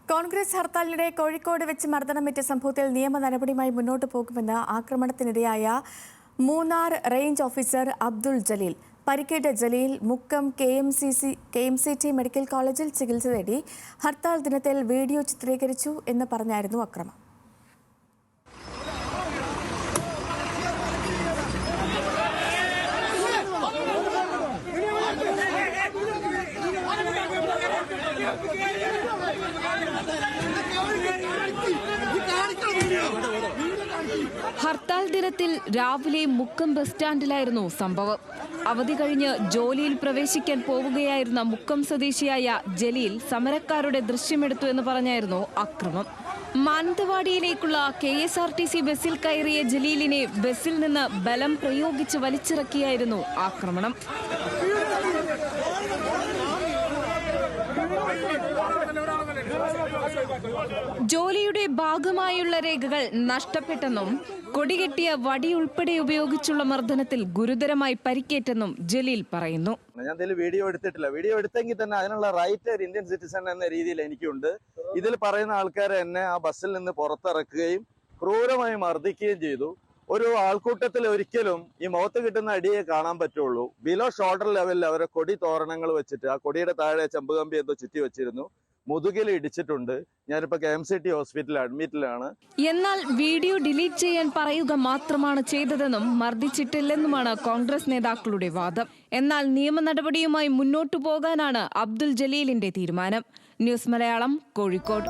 കോൺഗ്രസ് ഹർത്താലിനിടെ കോഴിക്കോട് വെച്ച് മർദ്ദനമേറ്റ സംഭവത്തിൽ നിയമ നടപടിയുമായി മുന്നോട്ട് പോകുമെന്ന് ആക്രമണത്തിനിരയായ മൂന്നാർ റേഞ്ച് ഓഫീസർ അബ്ദുൾ ജലീൽ. പരിക്കേറ്റ ജലീൽ മുക്കം KMCT മെഡിക്കൽ കോളേജിൽ ചികിത്സ തേടി. ഹർത്താൽ ദിനത്തിൽ വീഡിയോ ചിത്രീകരിച്ചു എന്ന് പറഞ്ഞായിരുന്നു അക്രമം. ഹർത്താൽ ദിനത്തിൽ രാവിലെ മുക്കം ബസ് സ്റ്റാൻഡിലായിരുന്നു സംഭവം. അവധി കഴിഞ്ഞ് ജോലിയിൽ പ്രവേശിക്കാൻ പോവുകയായിരുന്ന മുക്കം സ്വദേശിയായ ജലീൽ സമരക്കാരുടെ ദൃശ്യമെടുത്തു എന്ന് പറഞ്ഞായിരുന്നു അക്രമം. മാനന്തവാടിയിലേക്കുള്ള KSRTC ബസ്സിൽ കയറിയ ജലീലിനെ ബസ്സിൽ നിന്ന് ബലം പ്രയോഗിച്ച് വലിച്ചിറക്കിയായിരുന്നു ആക്രമണം. ജോലിയുടെ ഭാഗമായുള്ള രേഖകൾ നഷ്ടപ്പെട്ടെന്നും കൊടികെട്ടിയ വടി ഉൾപ്പെടെ ഉപയോഗിച്ചുള്ള മർദ്ദനത്തിൽ ഗുരുതരമായി പരിക്കേറ്റെന്നും ജലീൽ പറയുന്നു. ഞാൻ വീഡിയോ എടുത്തിട്ടില്ല. വീഡിയോ എടുത്തെങ്കിൽ തന്നെ അതിനുള്ള റൈറ്റ് ഒരു ഇന്ത്യൻ സിറ്റിസൺ എന്ന രീതിയിൽ എനിക്കുണ്ട്. ഇതിൽ പറയുന്ന ആൾക്കാരെ എന്നെ ആ ബസ്സിൽ നിന്ന് പുറത്തിറക്കുകയും ക്രൂരമായി മർദ്ദിക്കുകയും ചെയ്തു. ഒരു ആൾക്കൂട്ടത്തിൽ ഒരിക്കലും ഈ മുഖത്ത് കിട്ടുന്ന അടിയെ കാണാൻ പറ്റുള്ളൂ. ബിലോ ഷോൾഡർ ലെവലിൽ അവരെ കൊടി തോരണങ്ങൾ വെച്ചിട്ട് ആ കൊടിയുടെ താഴെ ചെമ്പുകമ്പി എന്തോ ചുറ്റി വെച്ചിരുന്നു. മുതുകിൽ ഇടിച്ചിട്ടുണ്ട്. ഞാനിപ്പോ KMCT ഹോസ്പിറ്റലിൽ അഡ്മിറ്റിലാണ്. എന്നാൽ വീഡിയോ ഡിലീറ്റ് ചെയ്യാൻ പറയുക മാത്രമാണ് ചെയ്തതെന്നും മർദ്ദിച്ചിട്ടില്ലെന്നുമാണ് കോൺഗ്രസ് നേതാക്കളുടെ വാദം. എന്നാൽ നിയമ നടപടിയുമായി മുന്നോട്ടു പോകാനാണ് അബ്ദുൾ ജലീലിന്റെ തീരുമാനം. ന്യൂസ് മലയാളം, കോഴിക്കോട്.